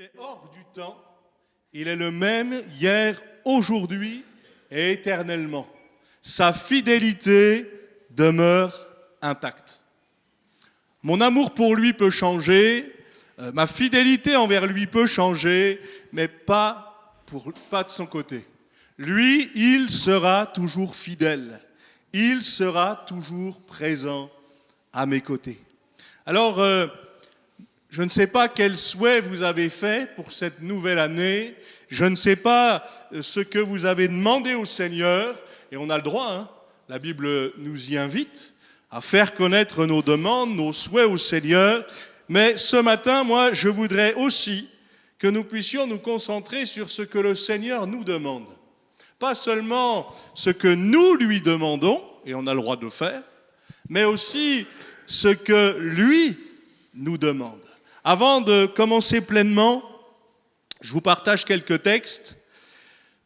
il est hors du temps, il est le même hier, aujourd'hui et éternellement. Sa fidélité demeure intacte. Mon amour pour lui peut changer, ma fidélité envers lui peut changer, mais pas de son côté. Lui, il sera toujours fidèle. Il sera toujours présent à mes côtés. Alors, je ne sais pas quel souhait vous avez fait pour cette nouvelle année. Je ne sais pas ce que vous avez demandé au Seigneur. Et on a le droit, hein. La Bible nous y invite à faire connaître nos demandes, nos souhaits au Seigneur. Mais ce matin, moi, je voudrais aussi que nous puissions nous concentrer sur ce que le Seigneur nous demande. Pas seulement ce que nous lui demandons, et on a le droit de le faire, mais aussi ce que lui nous demande. Avant de commencer pleinement, je vous partage quelques textes.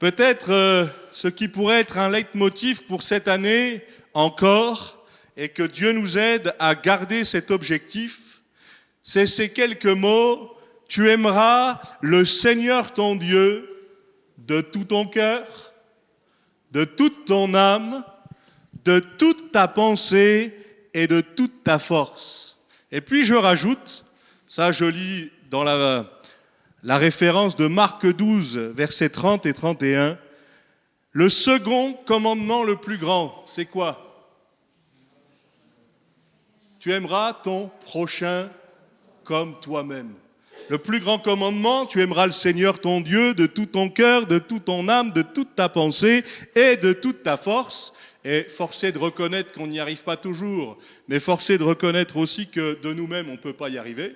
Peut-être ce qui pourrait être un leitmotiv pour cette année encore, et que Dieu nous aide à garder cet objectif, c'est ces quelques mots. Tu aimeras le Seigneur ton Dieu de tout ton cœur, de toute ton âme, de toute ta pensée et de toute ta force. Et puis je rajoute, ça je lis dans la référence de Marc 12, versets 30 et 31, le second commandement le plus grand, c'est quoi ? Tu aimeras ton prochain comme toi-même. Le plus grand commandement, tu aimeras le Seigneur ton Dieu de tout ton cœur, de toute ton âme, de toute ta pensée et de toute ta force. Et forcé de reconnaître qu'on n'y arrive pas toujours, mais forcé de reconnaître aussi que de nous-mêmes, on ne peut pas y arriver.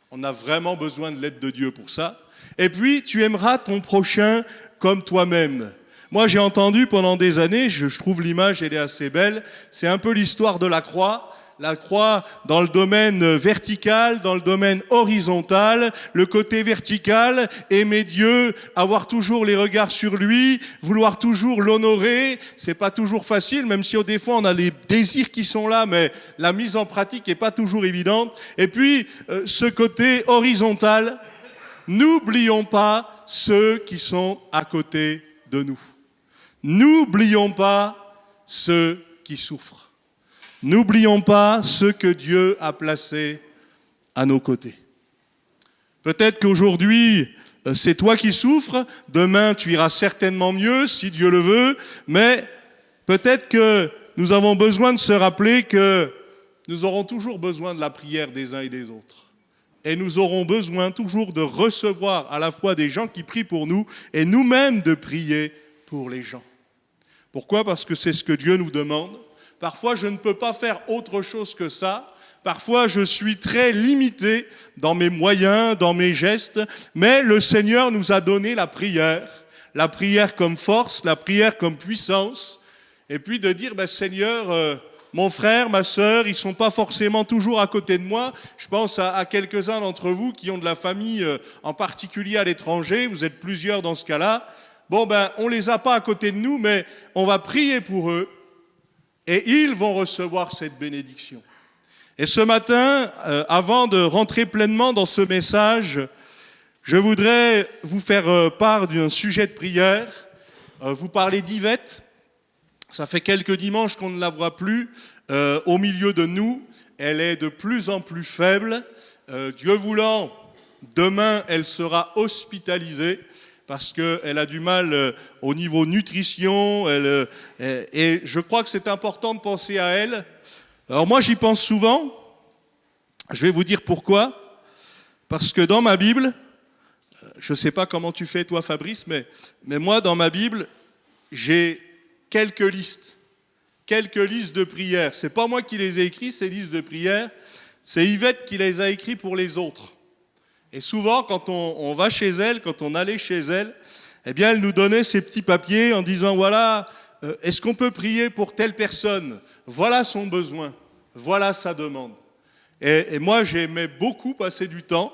On a vraiment besoin de l'aide de Dieu pour ça. Et puis, tu aimeras ton prochain comme toi-même. Moi, j'ai entendu pendant des années, je trouve l'image, elle est assez belle, c'est un peu l'histoire de la croix. La croix dans le domaine vertical, dans le domaine horizontal. Le côté vertical, aimer Dieu, avoir toujours les regards sur lui, vouloir toujours l'honorer. C'est pas toujours facile, même si des fois on a les désirs qui sont là, mais la mise en pratique est pas toujours évidente. Et puis, ce côté horizontal, n'oublions pas ceux qui sont à côté de nous. N'oublions pas ceux qui souffrent. N'oublions pas ce que Dieu a placé à nos côtés. Peut-être qu'aujourd'hui, c'est toi qui souffres, demain tu iras certainement mieux, si Dieu le veut, mais peut-être que nous avons besoin de se rappeler que nous aurons toujours besoin de la prière des uns et des autres. Et nous aurons besoin toujours de recevoir à la fois des gens qui prient pour nous et nous-mêmes de prier pour les gens. Pourquoi ? Parce que c'est ce que Dieu nous demande. Parfois, je ne peux pas faire autre chose que ça. Parfois, je suis très limité dans mes moyens, dans mes gestes. Mais le Seigneur nous a donné la prière comme force, la prière comme puissance. Et puis de dire, Seigneur, mon frère, ma sœur, ils ne sont pas forcément toujours à côté de moi. Je pense à quelques-uns d'entre vous qui ont de la famille, en particulier à l'étranger. Vous êtes plusieurs dans ce cas-là. On ne les a pas à côté de nous, mais on va prier pour eux. Et ils vont recevoir cette bénédiction. Et ce matin, avant de rentrer pleinement dans ce message, je voudrais vous faire part d'un sujet de prière. Vous parlez d'Yvette. Ça fait quelques dimanches qu'on ne la voit plus au milieu de nous. Elle est de plus en plus faible. Dieu voulant, demain, elle sera hospitalisée. Parce qu'elle a du mal au niveau nutrition, et je crois que c'est important de penser à elle. Alors moi, j'y pense souvent. Je vais vous dire pourquoi. Parce que dans ma Bible, je ne sais pas comment tu fais toi, Fabrice, mais moi, dans ma Bible, j'ai quelques listes de prières. Ce n'est pas moi qui les ai écrites, ces listes de prières. C'est Yvette qui les a écrites pour les autres. Et souvent, quand on va chez elle, quand on allait chez elle, eh bien, elle nous donnait ces petits papiers en disant, voilà, est-ce qu'on peut prier pour telle personne ? Voilà son besoin, voilà sa demande. Et moi, j'aimais beaucoup passer du temps,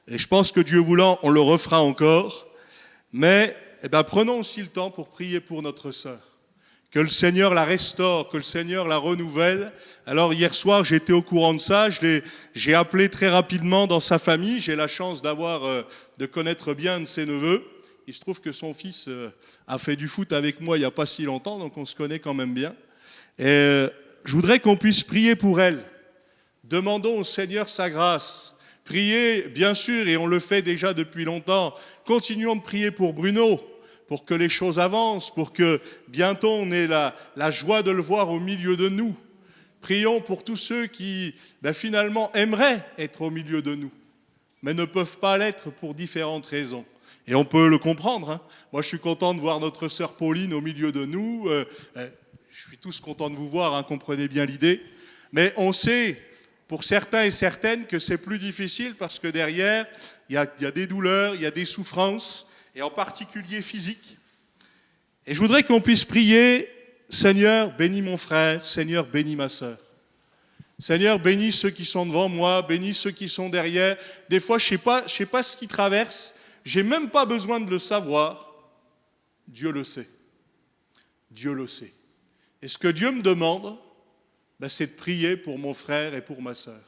et je pense que Dieu voulant, on le refera encore, mais prenons aussi le temps pour prier pour notre sœur. que le Seigneur la restaure, que le Seigneur la renouvelle. Alors hier soir, j'étais au courant de ça, j'ai appelé très rapidement dans sa famille, j'ai la chance de connaître bien un de ses neveux. Il se trouve que son fils a fait du foot avec moi il n'y a pas si longtemps, donc on se connaît quand même bien. Et je voudrais qu'on puisse prier pour elle. Demandons au Seigneur sa grâce. Priez, bien sûr, et on le fait déjà depuis longtemps. Continuons de prier pour Bruno, pour que les choses avancent, pour que bientôt on ait la joie de le voir au milieu de nous. Prions pour tous ceux qui, finalement, aimeraient être au milieu de nous, mais ne peuvent pas l'être pour différentes raisons. Et on peut le comprendre. Hein. Moi, je suis content de voir notre sœur Pauline au milieu de nous. Je suis tous content de vous voir, hein, comprenez bien l'idée. Mais on sait, pour certains et certaines, que c'est plus difficile parce que derrière, il y a des douleurs, il y a des souffrances, et en particulier physiques. Et je voudrais qu'on puisse prier, Seigneur, bénis mon frère, Seigneur, bénis ma sœur. Seigneur, bénis ceux qui sont devant moi, bénis ceux qui sont derrière. Des fois, je sais pas ce qu'ils traversent, j'ai même pas besoin de le savoir. Dieu le sait. Dieu le sait. Et ce que Dieu me demande, c'est de prier pour mon frère et pour ma sœur.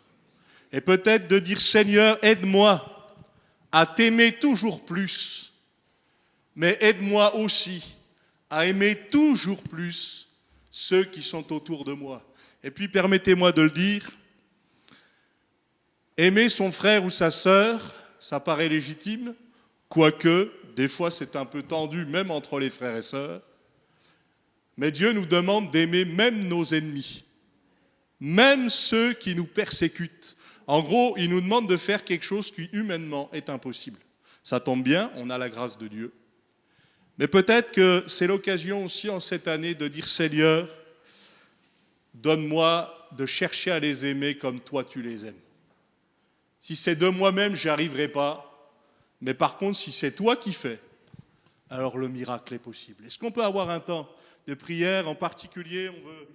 Et peut-être de dire, Seigneur, aide-moi à t'aimer toujours plus, mais aide-moi aussi à aimer toujours plus ceux qui sont autour de moi. Et puis permettez-moi de le dire, aimer son frère ou sa sœur, ça paraît légitime, quoique des fois c'est un peu tendu même entre les frères et sœurs, mais Dieu nous demande d'aimer même nos ennemis, même ceux qui nous persécutent. En gros, il nous demande de faire quelque chose qui humainement est impossible. Ça tombe bien, on a la grâce de Dieu. Mais peut-être que c'est l'occasion aussi en cette année de dire, Seigneur, donne-moi de chercher à les aimer comme toi tu les aimes. Si c'est de moi-même, j'y arriverai pas. Mais par contre, si c'est toi qui fais, alors le miracle est possible. Est-ce qu'on peut avoir un temps de prière en particulier? On veut...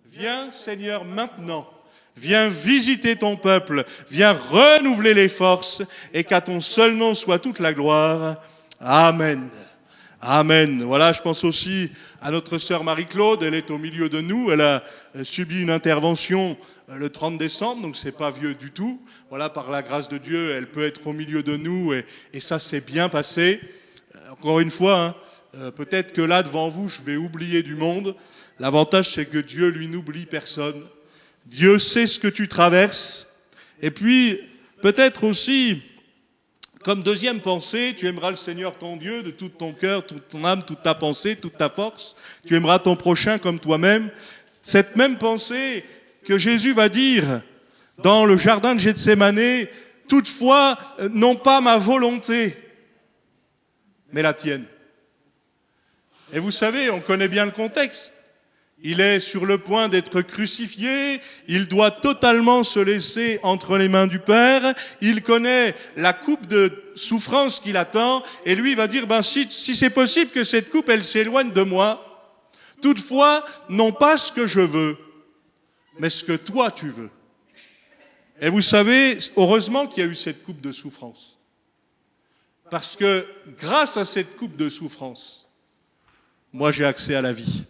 Viens, Seigneur, maintenant. Viens visiter ton peuple. Viens renouveler les forces et qu'à ton seul nom soit toute la gloire. Amen. Amen. Voilà, je pense aussi à notre sœur Marie-Claude. Elle est au milieu de nous. Elle a subi une intervention le 30 décembre, donc c'est pas vieux du tout. Voilà, par la grâce de Dieu, elle peut être au milieu de nous et ça s'est bien passé. Encore une fois, hein, peut-être que là, devant vous, je vais oublier du monde. L'avantage, c'est que Dieu, lui, n'oublie personne. Dieu sait ce que tu traverses. Et puis, peut-être aussi... Comme deuxième pensée, tu aimeras le Seigneur ton Dieu de tout ton cœur, toute ton âme, toute ta pensée, toute ta force. Tu aimeras ton prochain comme toi-même. Cette même pensée que Jésus va dire dans le jardin de Gethsémanée, toutefois, non pas ma volonté, mais la tienne. Et vous savez, on connaît bien le contexte. Il est sur le point d'être crucifié, il doit totalement se laisser entre les mains du Père, il connaît la coupe de souffrance qui l'attend, et lui va dire, si c'est possible que cette coupe, elle s'éloigne de moi, toutefois, non pas ce que je veux, mais ce que toi tu veux. Et vous savez, heureusement qu'il y a eu cette coupe de souffrance. Parce que grâce à cette coupe de souffrance, moi j'ai accès à la vie.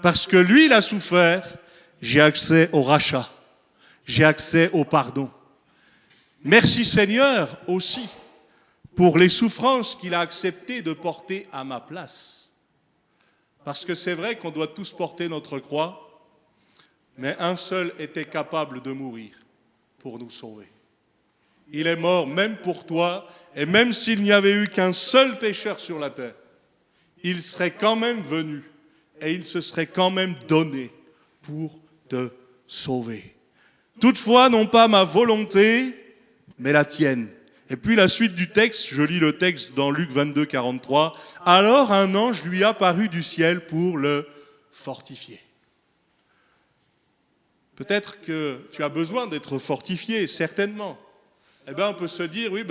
Parce que lui, il a souffert, j'ai accès au rachat, j'ai accès au pardon. Merci Seigneur aussi pour les souffrances qu'il a accepté de porter à ma place. Parce que c'est vrai qu'on doit tous porter notre croix, mais un seul était capable de mourir pour nous sauver. Il est mort même pour toi, et même s'il n'y avait eu qu'un seul pécheur sur la terre, il serait quand même venu. Et il se serait quand même donné pour te sauver. Toutefois, non pas ma volonté, mais la tienne. Et puis la suite du texte, je lis le texte dans Luc 22, 43. Alors un ange lui apparut du ciel pour le fortifier. Peut-être que tu as besoin d'être fortifié, certainement. Eh bien, on peut se dire, oui,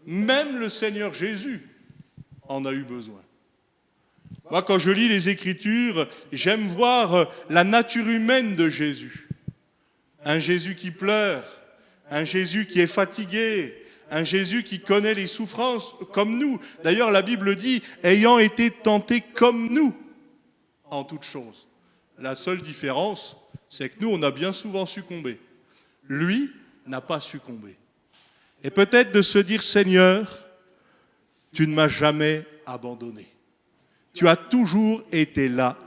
même le Seigneur Jésus en a eu besoin. Moi, quand je lis les Écritures, j'aime voir la nature humaine de Jésus. Un Jésus qui pleure, un Jésus qui est fatigué, un Jésus qui connaît les souffrances comme nous. D'ailleurs, la Bible dit, ayant été tenté comme nous, en toutes choses. La seule différence, c'est que nous, on a bien souvent succombé. Lui n'a pas succombé. Et peut-être de se dire, Seigneur, tu ne m'as jamais abandonné. Tu as toujours été là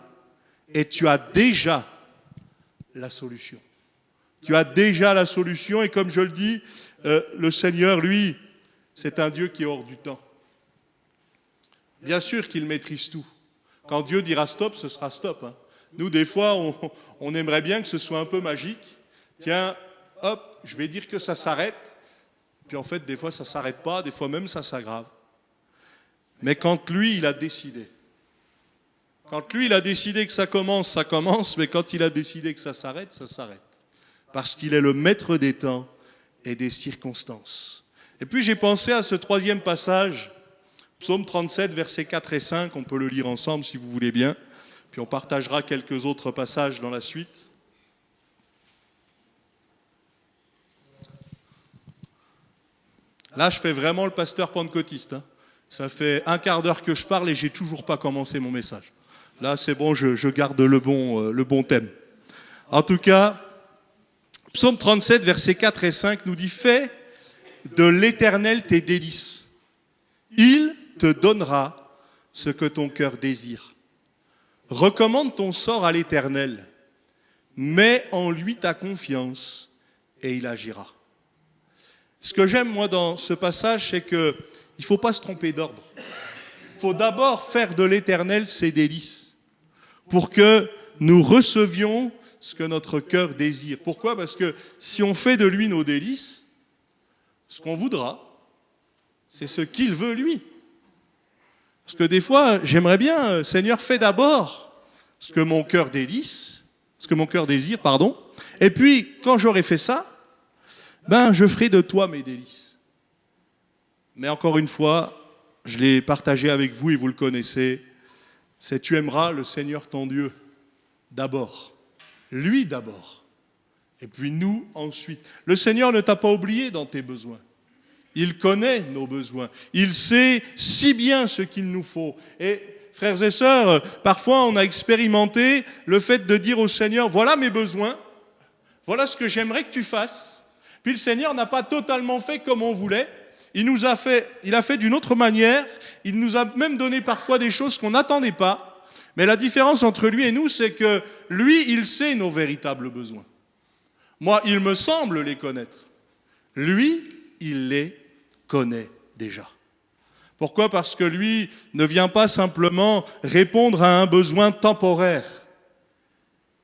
et tu as déjà la solution. Tu as déjà la solution et comme je le dis, le Seigneur, lui, c'est un Dieu qui est hors du temps. Bien sûr qu'il maîtrise tout. Quand Dieu dira stop, ce sera stop. Hein. Nous, des fois, on aimerait bien que ce soit un peu magique. Tiens, hop, je vais dire que ça s'arrête. Puis en fait, des fois, ça ne s'arrête pas, des fois même, ça s'aggrave. Mais quand lui, il a décidé. Quand lui, il a décidé que ça commence, mais quand il a décidé que ça s'arrête, ça s'arrête. Parce qu'il est le maître des temps et des circonstances. Et puis j'ai pensé à ce troisième passage, Psaume 37, versets 4 et 5, on peut le lire ensemble si vous voulez bien, puis on partagera quelques autres passages dans la suite. Là, je fais vraiment le pasteur pentecôtiste. Hein. Ça fait un quart d'heure que je parle et j'ai toujours pas commencé mon message. Là, c'est bon, je garde le bon thème. En tout cas, Psaume 37, versets 4 et 5 nous dit « Fais de l'Éternel tes délices. Il te donnera ce que ton cœur désire. Recommande ton sort à l'Éternel. Mets en lui ta confiance et il agira. » Ce que j'aime, moi, dans ce passage, c'est qu'il ne faut pas se tromper d'ordre. Il faut d'abord faire de l'Éternel ses délices pour que nous recevions ce que notre cœur désire. Pourquoi ? Parce que si on fait de lui nos délices, ce qu'on voudra, c'est ce qu'il veut lui. Parce que des fois, j'aimerais bien, Seigneur, fais d'abord ce que mon cœur désire, et puis quand j'aurai fait ça, je ferai de toi mes délices. Mais encore une fois, je l'ai partagé avec vous et vous le connaissez, c'est tu aimeras le Seigneur ton Dieu d'abord. Lui d'abord. Et puis nous ensuite. Le Seigneur ne t'a pas oublié dans tes besoins. Il connaît nos besoins. Il sait si bien ce qu'il nous faut. Et frères et sœurs, parfois on a expérimenté le fait de dire au Seigneur, voilà mes besoins, voilà ce que j'aimerais que tu fasses. Puis le Seigneur n'a pas totalement fait comme on voulait. Il a fait d'une autre manière. Il nous a même donné parfois des choses qu'on n'attendait pas. Mais la différence entre lui et nous, c'est que lui, il sait nos véritables besoins. Moi, il me semble les connaître. Lui, il les connaît déjà. Pourquoi ? Parce que lui ne vient pas simplement répondre à un besoin temporaire.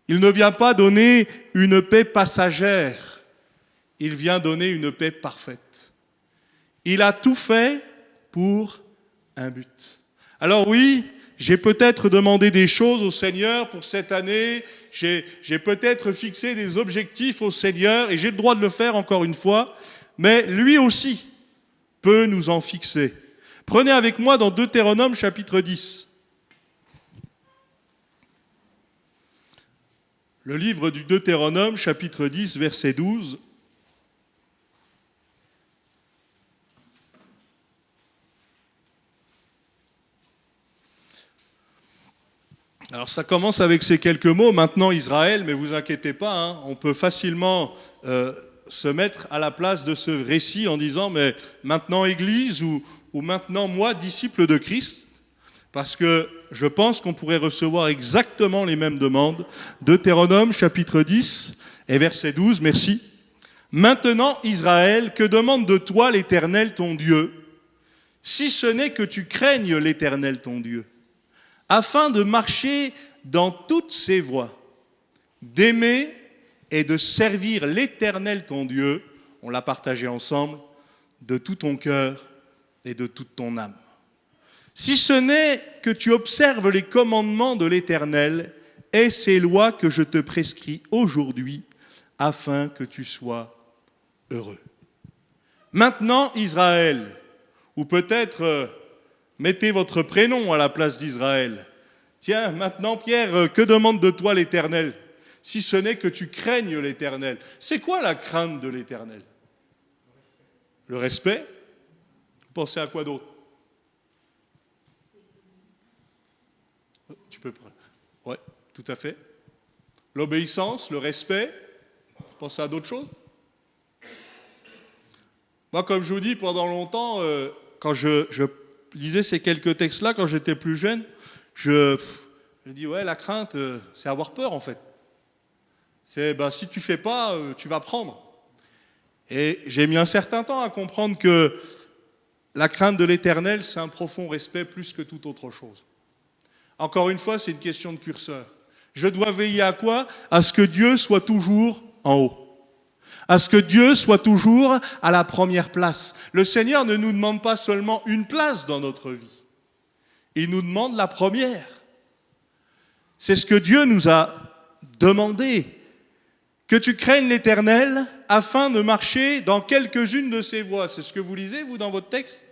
Il ne vient pas donner une paix passagère. Il vient donner une paix parfaite. Il a tout fait pour un but. Alors oui, j'ai peut-être demandé des choses au Seigneur pour cette année, j'ai peut-être fixé des objectifs au Seigneur, et j'ai le droit de le faire encore une fois, mais lui aussi peut nous en fixer. Prenez avec moi dans Deutéronome chapitre 10. Le livre du Deutéronome chapitre 10, verset 12. Alors ça commence avec ces quelques mots, maintenant Israël, mais vous inquiétez pas, hein, on peut facilement se mettre à la place de ce récit en disant mais maintenant Église ou maintenant moi, disciple de Christ, parce que je pense qu'on pourrait recevoir exactement les mêmes demandes. Deutéronome chapitre 10 et verset 12, merci. Maintenant Israël, que demande de toi l'Éternel ton Dieu, si ce n'est que tu craignes l'Éternel ton Dieu, afin de marcher dans toutes ses voies, d'aimer et de servir l'Éternel ton Dieu, on l'a partagé ensemble, de tout ton cœur et de toute ton âme. Si ce n'est que tu observes les commandements de l'Éternel et ces lois que je te prescris aujourd'hui, afin que tu sois heureux. Maintenant, Israël, ou peut-être... mettez votre prénom à la place d'Israël. Tiens, maintenant, Pierre, que demande de toi l'Éternel ? Si ce n'est que tu craignes l'Éternel. C'est quoi la crainte de l'Éternel ? Le respect ? Vous pensez à quoi d'autre ? Tu peux prendre. Ouais, tout à fait. L'obéissance, le respect, pensez à d'autres choses. Moi, comme je vous dis, pendant longtemps, quand je lisais ces quelques textes-là, quand j'étais plus jeune, je dis, ouais, la crainte, c'est avoir peur, en fait. C'est, si tu fais pas, tu vas prendre. Et j'ai mis un certain temps à comprendre que la crainte de l'Éternel, c'est un profond respect plus que toute autre chose. Encore une fois, c'est une question de curseur. Je dois veiller à quoi? À ce que Dieu soit toujours en haut. À ce que Dieu soit toujours à la première place. Le Seigneur ne nous demande pas seulement une place dans notre vie. Il nous demande la première. C'est ce que Dieu nous a demandé. Que tu craignes l'Éternel afin de marcher dans quelques-unes de ses voies. C'est ce que vous lisez, vous, dans votre texte?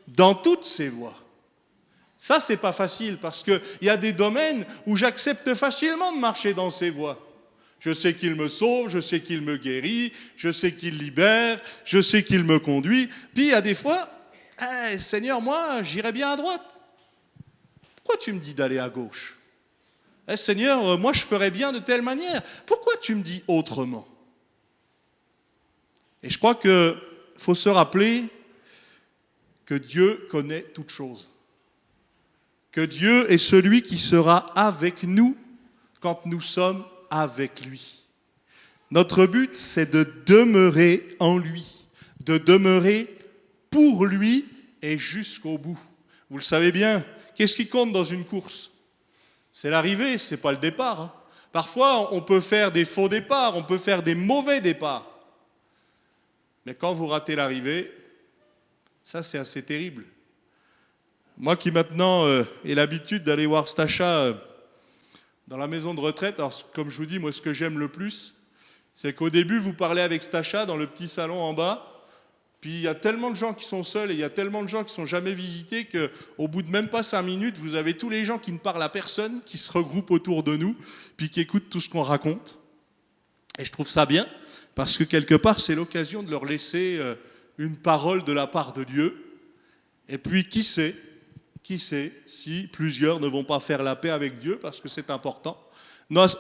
Dans toutes ses voies. Ça, c'est pas facile parce qu'il y a des domaines où j'accepte facilement de marcher dans ses voies. Je sais qu'il me sauve, je sais qu'il me guérit, je sais qu'il libère, je sais qu'il me conduit. Puis il y a des fois, Seigneur, moi, j'irai bien à droite. Pourquoi tu me dis d'aller à gauche? Seigneur, moi, je ferais bien de telle manière. Pourquoi tu me dis autrement? Et je crois qu'il faut se rappeler que Dieu connaît toutes choses. Que Dieu est celui qui sera avec nous quand nous sommes avec lui. Notre but, c'est de demeurer en lui, de demeurer pour lui et jusqu'au bout. Vous le savez bien, qu'est-ce qui compte dans une course? C'est l'arrivée, ce n'est pas le départ. Hein. Parfois, on peut faire des faux départs, on peut faire des mauvais départs. Mais quand vous ratez l'arrivée, ça c'est assez terrible. Moi qui maintenant ai l'habitude d'aller voir Stacha dans la maison de retraite, alors comme je vous dis, moi ce que j'aime le plus, c'est qu'au début vous parlez avec Stacha dans le petit salon en bas, puis il y a tellement de gens qui sont seuls et il y a tellement de gens qui ne sont jamais visités qu'au bout de même pas 5 minutes, vous avez tous les gens qui ne parlent à personne, qui se regroupent autour de nous, puis qui écoutent tout ce qu'on raconte. Et je trouve ça bien, parce que quelque part c'est l'occasion de leur laisser une parole de la part de Dieu. Et puis qui sait si plusieurs ne vont pas faire la paix avec Dieu, parce que c'est important.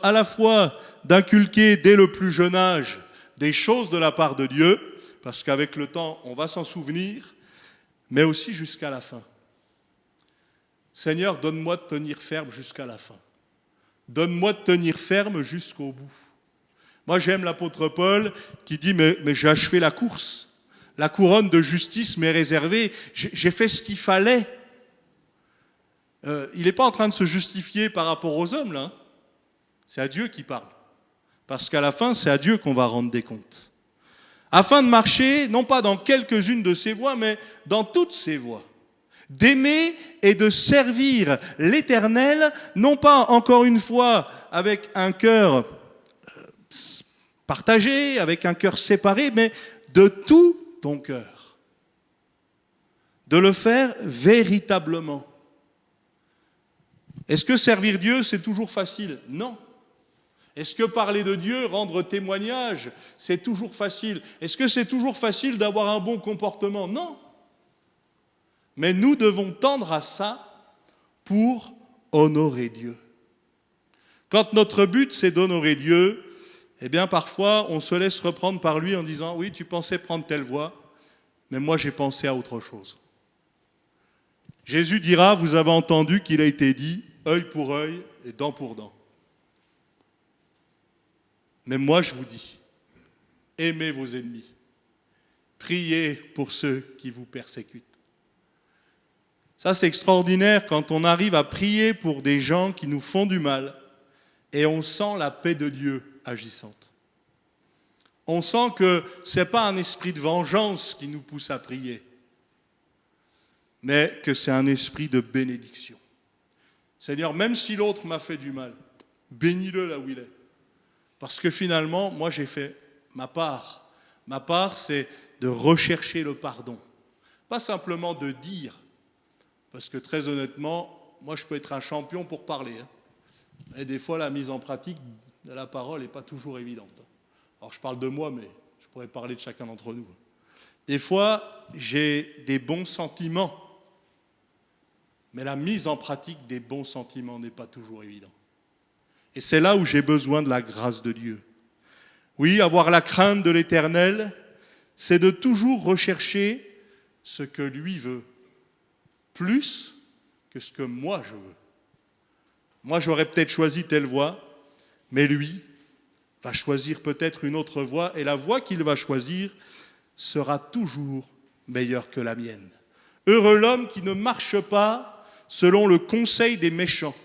À la fois d'inculquer dès le plus jeune âge des choses de la part de Dieu, parce qu'avec le temps, on va s'en souvenir, mais aussi jusqu'à la fin. Seigneur, donne-moi de tenir ferme jusqu'à la fin. Donne-moi de tenir ferme jusqu'au bout. Moi, j'aime l'apôtre Paul qui dit, mais j'ai achevé la course. La couronne de justice m'est réservée. J'ai fait ce qu'il fallait. Il n'est pas en train de se justifier par rapport aux hommes, là. C'est à Dieu qui parle. Parce qu'à la fin, c'est à Dieu qu'on va rendre des comptes. Afin de marcher, non pas dans quelques-unes de ses voies, mais dans toutes ses voies. D'aimer et de servir l'Éternel, non pas, encore une fois, avec un cœur partagé, avec un cœur séparé, mais de tout ton cœur. De le faire véritablement. Est-ce que servir Dieu, c'est toujours facile? Non. Est-ce que parler de Dieu, rendre témoignage, c'est toujours facile? Est-ce que c'est toujours facile d'avoir un bon comportement? Non. Mais nous devons tendre à ça pour honorer Dieu. Quand notre but, c'est d'honorer Dieu, eh bien parfois, on se laisse reprendre par lui en disant « Oui, tu pensais prendre telle voie, mais moi j'ai pensé à autre chose. » Jésus dira, vous avez entendu qu'il a été dit, œil pour œil et dent pour dent. Mais moi je vous dis, aimez vos ennemis, priez pour ceux qui vous persécutent. Ça c'est extraordinaire quand on arrive à prier pour des gens qui nous font du mal et on sent la paix de Dieu agissante. On sent que ce n'est pas un esprit de vengeance qui nous pousse à prier, mais que c'est un esprit de bénédiction. Seigneur, même si l'autre m'a fait du mal, bénis-le là où il est. Parce que finalement, moi j'ai fait ma part. Ma part, c'est de rechercher le pardon. Pas simplement de dire, parce que très honnêtement, moi je peux être un champion pour parler. Et des fois, la mise en pratique de la parole n'est pas toujours évidente. Alors je parle de moi, mais je pourrais parler de chacun d'entre nous. Des fois, j'ai des bons sentiments, mais la mise en pratique des bons sentiments n'est pas toujours évidente. Et c'est là où j'ai besoin de la grâce de Dieu. Oui, avoir la crainte de l'Éternel, c'est de toujours rechercher ce que lui veut, plus que ce que moi je veux. Moi, j'aurais peut-être choisi telle voie, mais lui va choisir peut-être une autre voie, et la voie qu'il va choisir sera toujours meilleure que la mienne. Heureux l'homme qui ne marche pas selon le conseil des méchants,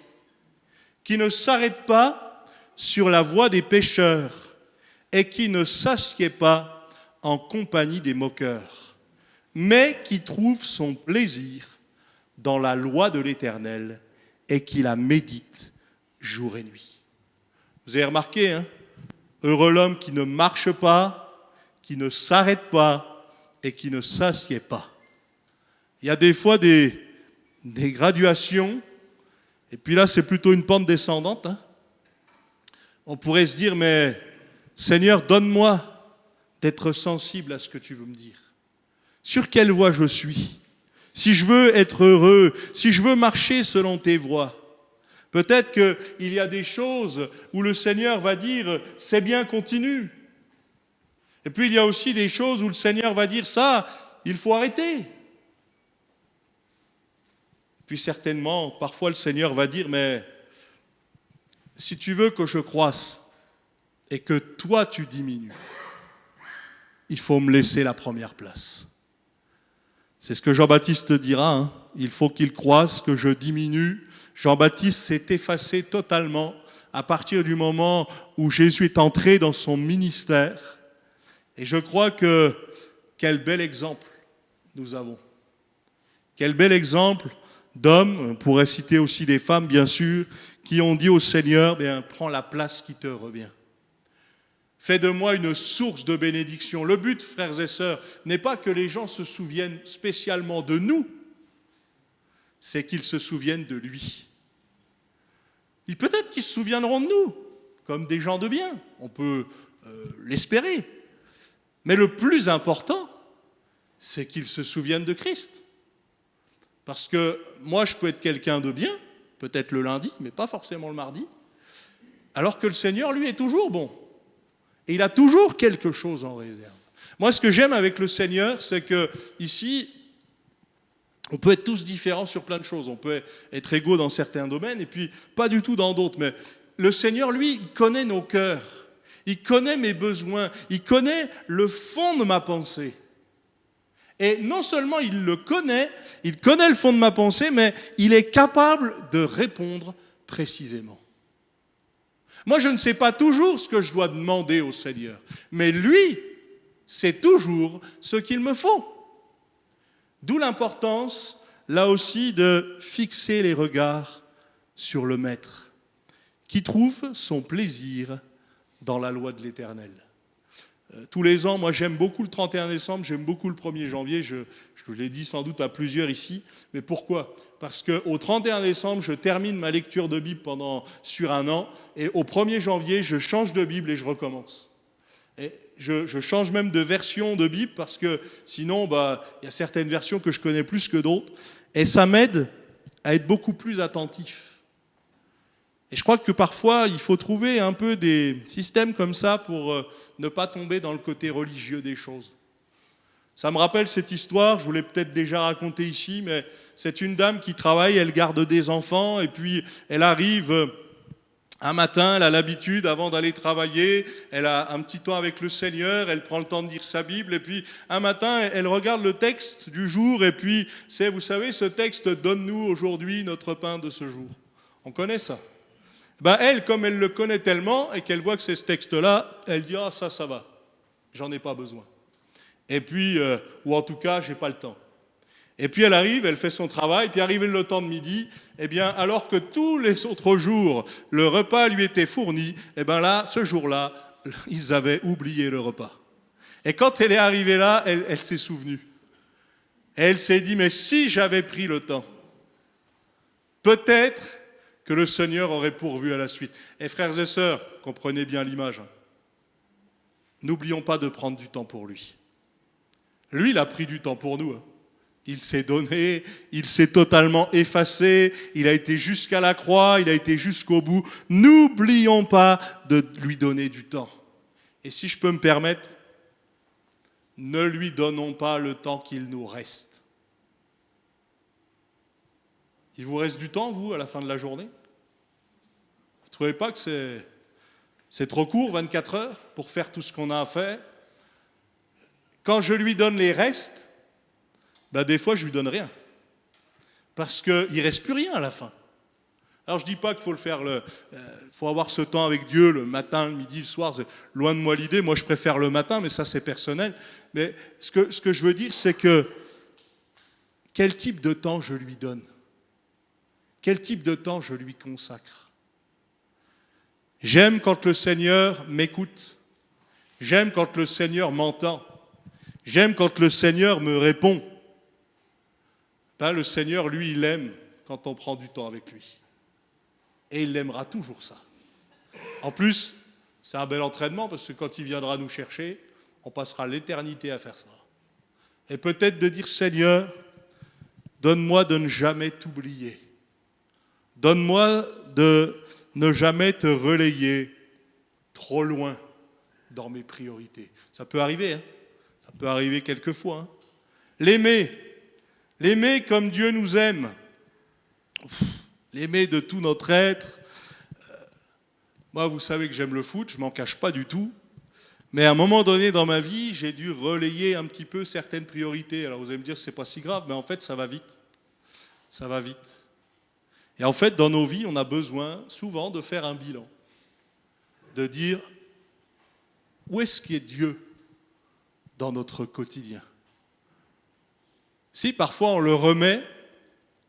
qui ne s'arrête pas sur la voie des pécheurs et qui ne s'assied pas en compagnie des moqueurs, mais qui trouve son plaisir dans la loi de l'Éternel et qui la médite jour et nuit. Vous avez remarqué, hein? Heureux l'homme qui ne marche pas, qui ne s'arrête pas et qui ne s'assied pas. Il y a des fois des graduations, et puis là c'est plutôt une pente descendante. Hein. On pourrait se dire, mais Seigneur, donne-moi d'être sensible à ce que tu veux me dire. Sur quelle voie je suis? Si je veux être heureux, si je veux marcher selon tes voies, peut-être qu'il y a des choses où le Seigneur va dire « c'est bien, continue ». Et puis il y a aussi des choses où le Seigneur va dire « ça, il faut arrêter ». Puis certainement, parfois le Seigneur va dire « mais si tu veux que je croisse et que toi tu diminues, il faut me laisser la première place ». C'est ce que Jean-Baptiste dira, hein. Il faut qu'il croisse, que je diminue. Jean-Baptiste s'est effacé totalement à partir du moment où Jésus est entré dans son ministère. Et je crois que quel bel exemple nous avons. Quel bel exemple d'hommes, on pourrait citer aussi des femmes bien sûr, qui ont dit au Seigneur, prends la place qui te revient. Fais de moi une source de bénédiction. Le but, frères et sœurs, n'est pas que les gens se souviennent spécialement de nous, c'est qu'ils se souviennent de lui. Et peut-être qu'ils se souviendront de nous, comme des gens de bien, on peut l'espérer. Mais le plus important, c'est qu'ils se souviennent de Christ. Parce que moi, je peux être quelqu'un de bien, peut-être le lundi, mais pas forcément le mardi, alors que le Seigneur, lui, est toujours bon. Et il a toujours quelque chose en réserve. Moi, ce que j'aime avec le Seigneur, c'est que ici, on peut être tous différents sur plein de choses. On peut être égaux dans certains domaines et puis pas du tout dans d'autres. Mais le Seigneur, lui, il connaît nos cœurs. Il connaît mes besoins. Il connaît le fond de ma pensée. Et non seulement il connaît le fond de ma pensée, mais il est capable de répondre précisément. Moi, je ne sais pas toujours ce que je dois demander au Seigneur, mais lui, c'est toujours ce qu'il me faut. D'où l'importance, là aussi, de fixer les regards sur le Maître, qui trouve son plaisir dans la loi de l'Éternel. Tous les ans, moi j'aime beaucoup le 31 décembre, j'aime beaucoup le 1er janvier, je l'ai dit sans doute à plusieurs ici, mais pourquoi ? Parce qu'au 31 décembre, je termine ma lecture de Bible sur un an, et au 1er janvier, je change de Bible et je recommence. Et je change même de version de Bible, parce que sinon, y a certaines versions que je connais plus que d'autres, et ça m'aide à être beaucoup plus attentif. Et je crois que parfois, il faut trouver un peu des systèmes comme ça pour ne pas tomber dans le côté religieux des choses. Ça me rappelle cette histoire, je vous l'ai peut-être déjà racontée ici, mais c'est une dame qui travaille, elle garde des enfants, et puis elle arrive un matin, elle a l'habitude, avant d'aller travailler, elle a un petit temps avec le Seigneur, elle prend le temps de lire sa Bible, et puis un matin, elle regarde le texte du jour, et puis vous savez, ce texte, donne-nous aujourd'hui notre pain de ce jour. On connaît ça. Elle, comme elle le connaît tellement et qu'elle voit que c'est ce texte-là, elle dit « Ah, ça va, j'en ai pas besoin. » Et puis, ou en tout cas, j'ai pas le temps. Et puis elle arrive, elle fait son travail, puis arrivé le temps de midi, alors que tous les autres jours, le repas lui était fourni, là, ce jour-là, ils avaient oublié le repas. Et quand elle est arrivée là, elle s'est souvenue. Et elle s'est dit « Mais si j'avais pris le temps, peut-être que le Seigneur aurait pourvu à la suite. » Et frères et sœurs, comprenez bien l'image. N'oublions pas de prendre du temps pour lui. Lui, il a pris du temps pour nous. Il s'est donné, il s'est totalement effacé, il a été jusqu'à la croix, il a été jusqu'au bout. N'oublions pas de lui donner du temps. Et si je peux me permettre, ne lui donnons pas le temps qu'il nous reste. Il vous reste du temps, vous, à la fin de la journée? Vous ne trouvez pas que c'est trop court, 24 heures, pour faire tout ce qu'on a à faire? Quand je lui donne les restes, des fois, je lui donne rien. Parce qu'il ne reste plus rien à la fin. Alors, je ne dis pas qu'il faut le faire, faut avoir ce temps avec Dieu le matin, le midi, le soir. C'est loin de moi l'idée. Moi, je préfère le matin, mais ça, c'est personnel. Mais ce que je veux dire, c'est que quel type de temps je lui donne? Quel type de temps je lui consacre? J'aime quand le Seigneur m'écoute. J'aime quand le Seigneur m'entend. J'aime quand le Seigneur me répond. Le Seigneur, lui, il aime quand on prend du temps avec lui. Et il aimera toujours ça. En plus, c'est un bel entraînement parce que quand il viendra nous chercher, on passera l'éternité à faire ça. Et peut-être de dire, Seigneur, donne-moi de ne jamais t'oublier. Donne-moi de ne jamais te relayer trop loin dans mes priorités. Ça peut arriver, hein? Ça peut arriver quelquefois. Hein? L'aimer comme Dieu nous aime. L'aimer de tout notre être. Moi, vous savez que j'aime le foot, je ne m'en cache pas du tout. Mais à un moment donné dans ma vie, j'ai dû relayer un petit peu certaines priorités. Alors vous allez me dire, c'est pas si grave, mais en fait, ça va vite. Ça va vite. Et en fait, dans nos vies, on a besoin souvent de faire un bilan. De dire, où est-ce qu'est Dieu dans notre quotidien? Si parfois on le remet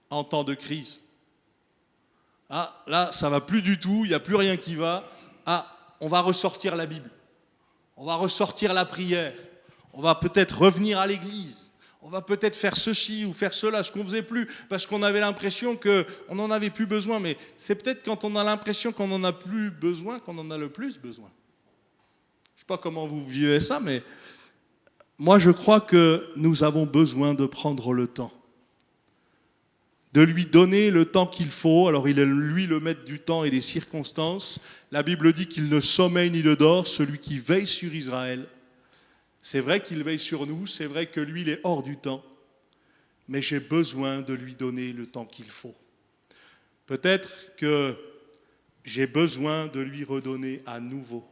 en temps de crise. Ah, là, ça ne va plus du tout, il n'y a plus rien qui va. Ah, on va ressortir la Bible. On va ressortir la prière. On va peut-être revenir à l'église. On va peut-être faire ceci ou faire cela, ce qu'on ne faisait plus, parce qu'on avait l'impression qu'on n'en avait plus besoin. Mais c'est peut-être quand on a l'impression qu'on n'en a plus besoin qu'on en a le plus besoin. Je ne sais pas comment vous vivez ça, mais moi, je crois que nous avons besoin de prendre le temps, de lui donner le temps qu'il faut. Alors, il est lui le maître du temps et des circonstances. La Bible dit qu'il ne sommeille ni ne dort, celui qui veille sur Israël. C'est vrai qu'il veille sur nous, c'est vrai que lui, il est hors du temps, mais j'ai besoin de lui donner le temps qu'il faut. Peut-être que j'ai besoin de lui redonner à nouveau.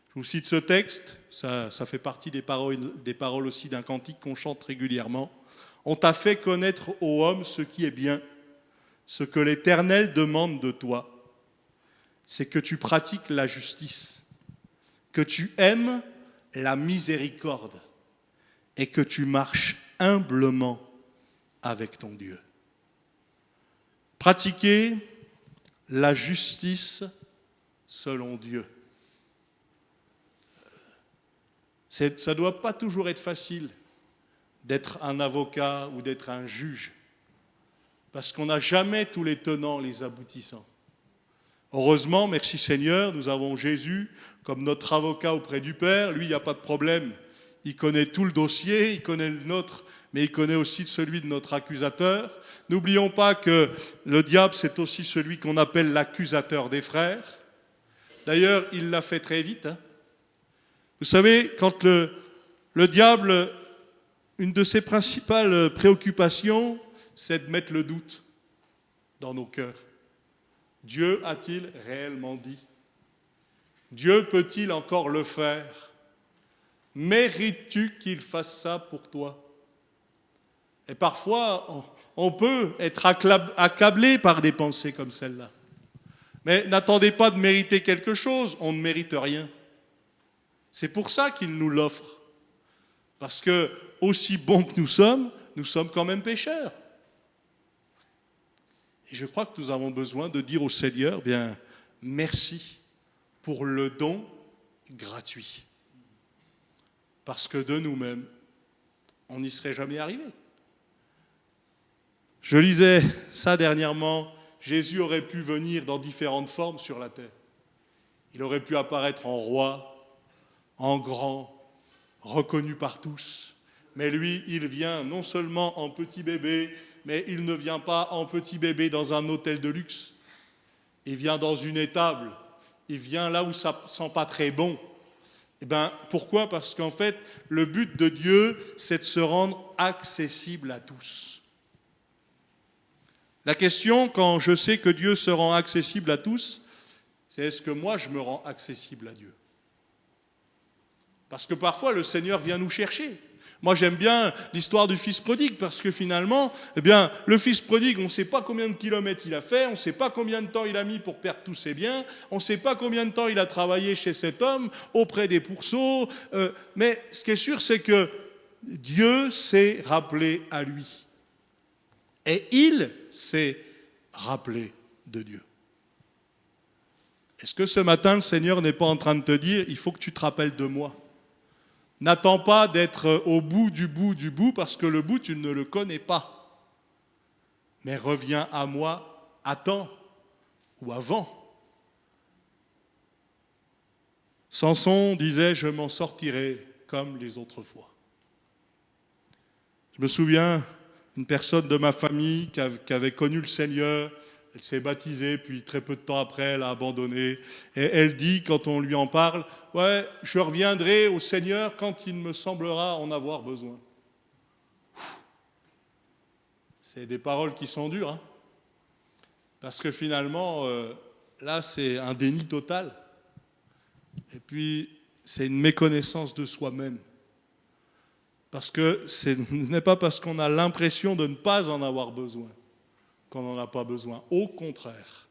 Je vous cite ce texte, ça fait partie des paroles aussi d'un cantique qu'on chante régulièrement. On t'a fait connaître, ô homme, ce qui est bien, ce que l'Éternel demande de toi, c'est que tu pratiques la justice, que tu aimes la miséricorde et que tu marches humblement avec ton Dieu. Pratiquer la justice selon Dieu. Ça ne doit pas toujours être facile d'être un avocat ou d'être un juge, parce qu'on n'a jamais tous les tenants, les aboutissants. Heureusement, merci Seigneur, nous avons Jésus comme notre avocat auprès du Père. Lui, il n'y a pas de problème. Il connaît tout le dossier, il connaît le nôtre, mais il connaît aussi celui de notre accusateur. N'oublions pas que le diable, c'est aussi celui qu'on appelle l'accusateur des frères. D'ailleurs, il l'a fait très vite. Vous savez, quand le diable, une de ses principales préoccupations, c'est de mettre le doute dans nos cœurs. Dieu a-t-il réellement dit? Dieu peut-il encore le faire? Mérites-tu qu'il fasse ça pour toi? Et parfois, on peut être accablé par des pensées comme celle-là. Mais n'attendez pas de mériter quelque chose, on ne mérite rien. C'est pour ça qu'il nous l'offre. Parce que, aussi bons que nous sommes quand même pécheurs. Et je crois que nous avons besoin de dire au Seigneur, bien, merci pour le don gratuit. Parce que de nous-mêmes, on n'y serait jamais arrivé. Je lisais ça dernièrement, Jésus aurait pu venir dans différentes formes sur la terre. Il aurait pu apparaître en roi, en grand, reconnu par tous, Mais lui, il vient non seulement en petit bébé, mais il ne vient pas en petit bébé dans un hôtel de luxe. Il vient dans une étable. Il vient là où ça ne sent pas très bon. Eh bien, pourquoi ? Parce qu'en fait, le but de Dieu, c'est de se rendre accessible à tous. La question, quand je sais que Dieu se rend accessible à tous, c'est est-ce que moi, je me rends accessible à Dieu ? Parce que parfois, le Seigneur vient nous chercher. Moi, j'aime bien l'histoire du fils prodigue, parce que finalement, eh bien, le fils prodigue, on ne sait pas combien de kilomètres il a fait, on ne sait pas combien de temps il a mis pour perdre tous ses biens, on ne sait pas combien de temps il a travaillé chez cet homme, auprès des pourceaux, mais ce qui est sûr, c'est que Dieu s'est rappelé à lui. Et il s'est rappelé de Dieu. Est-ce que ce matin, le Seigneur n'est pas en train de te dire, il faut que tu te rappelles de moi ? N'attends pas d'être au bout du bout, parce que le bout, tu ne le connais pas. Mais reviens à moi à temps ou avant. Samson disait, je m'en sortirai comme les autres fois. Je me souviens d'une personne de ma famille qui avait connu le Seigneur. Elle s'est baptisée, puis très peu de temps après, elle a abandonné. Et elle dit, quand on lui en parle, « Ouais, je reviendrai au Seigneur quand il me semblera en avoir besoin. » C'est des paroles qui sont dures, hein, parce que finalement, là, c'est un déni total. Et puis, c'est une méconnaissance de soi-même. Parce que ce n'est pas parce qu'on a l'impression de ne pas en avoir besoin qu'on n'en a pas besoin. Au contraire.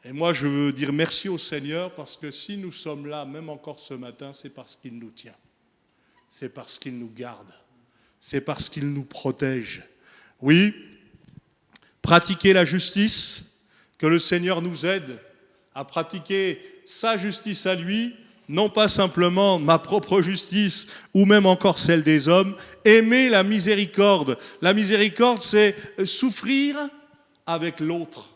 Et moi, je veux dire merci au Seigneur parce que si nous sommes là, même encore ce matin, c'est parce qu'il nous tient. C'est parce qu'il nous garde. C'est parce qu'il nous protège. Oui, pratiquer la justice, que le Seigneur nous aide à pratiquer sa justice à lui, non pas simplement ma propre justice ou même encore celle des hommes. Aimer la miséricorde. La miséricorde, c'est souffrir avec l'autre.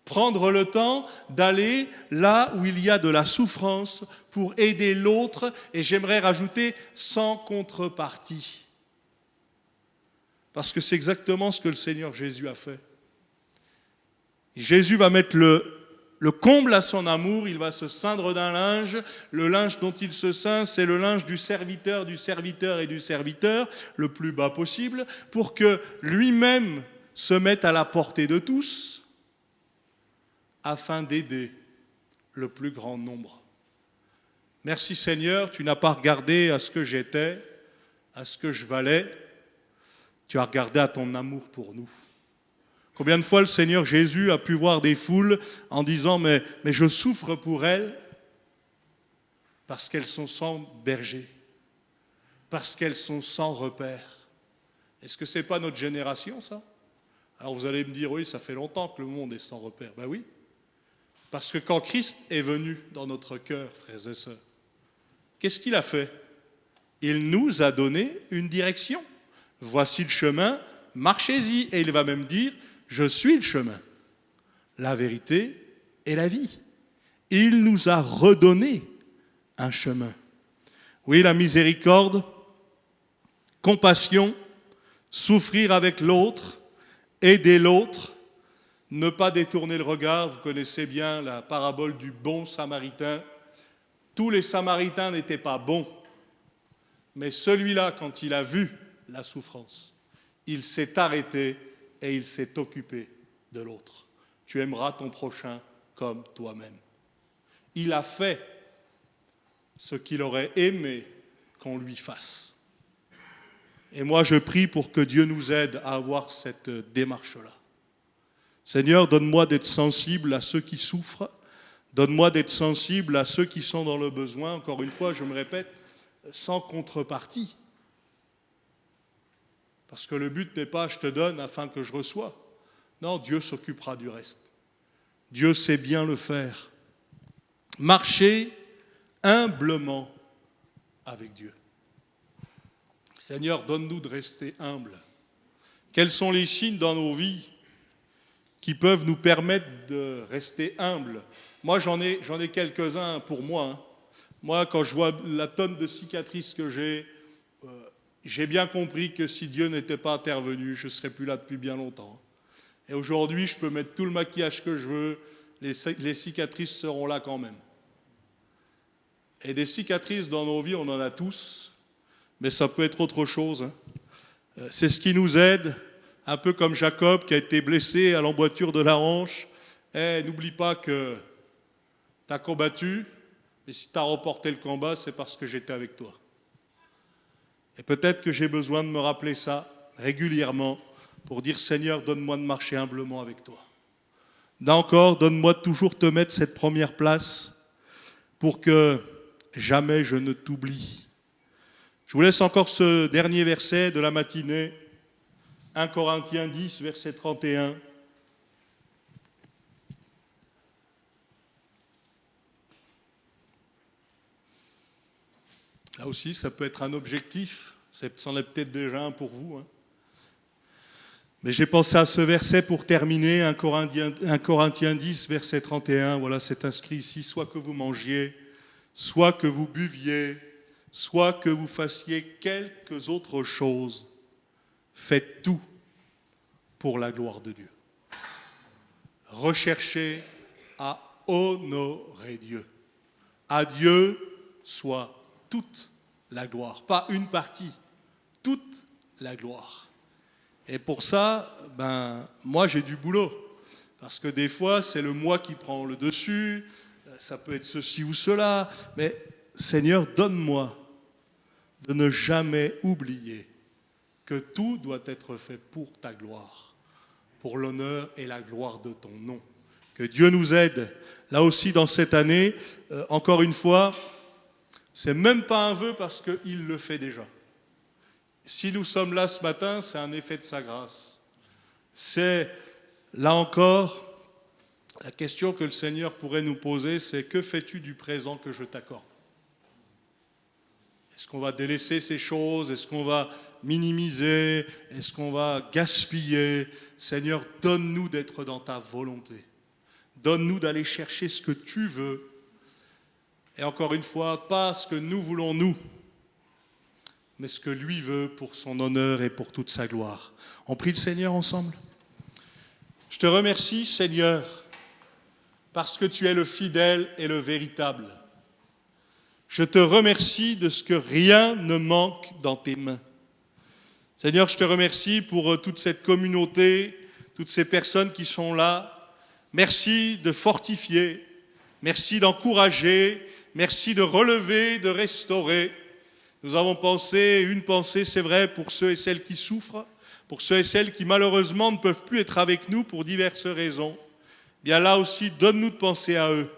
Prendre le temps d'aller là où il y a de la souffrance pour aider l'autre, et j'aimerais rajouter sans contrepartie. Parce que c'est exactement ce que le Seigneur Jésus a fait. Jésus va mettre le comble à son amour, il va se ceindre d'un linge. Le linge dont il se ceint, c'est le linge du serviteur et du serviteur, le plus bas possible, pour que lui-même se mette à la portée de tous, afin d'aider le plus grand nombre. Merci Seigneur, tu n'as pas regardé à ce que j'étais, à ce que je valais, tu as regardé à ton amour pour nous. Combien de fois le Seigneur Jésus a pu voir des foules en disant « mais je souffre pour elles parce qu'elles sont sans berger, parce qu'elles sont sans repère. » Est-ce que ce n'est pas notre génération, ça ? Alors vous allez me dire « oui, ça fait longtemps que le monde est sans repère. » Ben oui, parce que quand Christ est venu dans notre cœur, frères et sœurs, qu'est-ce qu'il a fait ? Il nous a donné une direction. Voici le chemin, marchez-y. Et il va même dire « je suis le chemin, la vérité et la vie. » Il nous a redonné un chemin. Oui, la miséricorde, compassion, souffrir avec l'autre, aider l'autre, ne pas détourner le regard. Vous connaissez bien la parabole du bon samaritain. Tous les samaritains n'étaient pas bons, mais celui-là, quand il a vu la souffrance, il s'est arrêté et il s'est occupé de l'autre. Tu aimeras ton prochain comme toi-même. Il a fait ce qu'il aurait aimé qu'on lui fasse. Et moi, je prie pour que Dieu nous aide à avoir cette démarche-là. Seigneur, donne-moi d'être sensible à ceux qui souffrent. Donne-moi d'être sensible à ceux qui sont dans le besoin. Encore une fois, je me répète, sans contrepartie. Parce que le but n'est pas « je te donne afin que je reçois ». Non, Dieu s'occupera du reste. Dieu sait bien le faire. Marcher humblement avec Dieu. Seigneur, donne-nous de rester humbles. Quels sont les signes dans nos vies qui peuvent nous permettre de rester humbles ? Moi, j'en ai quelques-uns pour moi. Moi, quand je vois la tonne de cicatrices que j'ai bien compris que si Dieu n'était pas intervenu, je ne serais plus là depuis bien longtemps. Et aujourd'hui, je peux mettre tout le maquillage que je veux, les cicatrices seront là quand même. Et des cicatrices dans nos vies, on en a tous, mais ça peut être autre chose, hein. C'est ce qui nous aide, un peu comme Jacob qui a été blessé à l'emboîture de la hanche. N'oublie pas que tu as combattu, mais si tu as remporté le combat, c'est parce que j'étais avec toi. Et peut-être que j'ai besoin de me rappeler ça régulièrement pour dire Seigneur, donne-moi de marcher humblement avec toi. Là encore, donne-moi de toujours te mettre cette première place pour que jamais je ne t'oublie. Je vous laisse encore ce dernier verset de la matinée, 1 Corinthiens 10, verset 31. Là aussi, ça peut être un objectif, c'en est peut-être déjà un pour vous, hein. Mais j'ai pensé à ce verset pour terminer, 1 Corinthiens 10, verset 31, voilà, c'est inscrit ici, soit que vous mangiez, soit que vous buviez, soit que vous fassiez quelques autres choses, faites tout pour la gloire de Dieu. Recherchez à honorer Dieu. À Dieu soit toute la gloire, pas une partie, toute la gloire. Et pour ça, moi j'ai du boulot, parce que des fois c'est le moi qui prend le dessus, ça peut être ceci ou cela, mais Seigneur, donne-moi de ne jamais oublier que tout doit être fait pour ta gloire, pour l'honneur et la gloire de ton nom. Que Dieu nous aide, là aussi dans cette année, encore une fois, c'est même pas un vœu parce qu'il le fait déjà. Si nous sommes là ce matin, c'est un effet de sa grâce. C'est, là encore, la question que le Seigneur pourrait nous poser, c'est que fais-tu du présent que je t'accorde ? Est-ce qu'on va délaisser ces choses ? Est-ce qu'on va minimiser ? Est-ce qu'on va gaspiller ? Seigneur, donne-nous d'être dans ta volonté. Donne-nous d'aller chercher ce que tu veux. Et encore une fois, pas ce que nous voulons nous, mais ce que lui veut pour son honneur et pour toute sa gloire. On prie le Seigneur ensemble. Je te remercie, Seigneur, parce que tu es le fidèle et le véritable. Je te remercie de ce que rien ne manque dans tes mains. Seigneur, je te remercie pour toute cette communauté, toutes ces personnes qui sont là. Merci de fortifier, merci d'encourager, merci de relever, de restaurer. Nous avons pensé, une pensée, c'est vrai, pour ceux et celles qui souffrent, pour ceux et celles qui malheureusement ne peuvent plus être avec nous pour diverses raisons. Bien là aussi, donne-nous de penser à eux.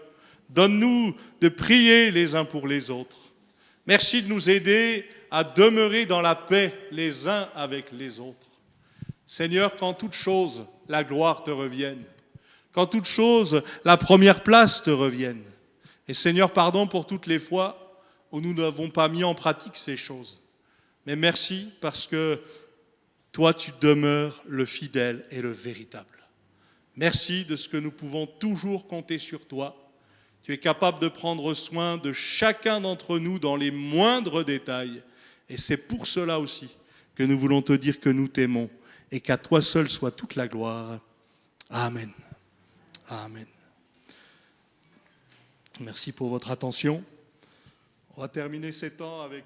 Donne-nous de prier les uns pour les autres. Merci de nous aider à demeurer dans la paix les uns avec les autres. Seigneur, qu'en toute chose, la gloire te revienne. Qu'en toute chose, la première place te revienne. Et Seigneur, pardon pour toutes les fois où nous n'avons pas mis en pratique ces choses. Mais merci parce que toi, tu demeures le fidèle et le véritable. Merci de ce que nous pouvons toujours compter sur toi. Tu es capable de prendre soin de chacun d'entre nous dans les moindres détails. Et c'est pour cela aussi que nous voulons te dire que nous t'aimons et qu'à toi seul soit toute la gloire. Amen. Amen. Merci pour votre attention. On va terminer ces temps avec...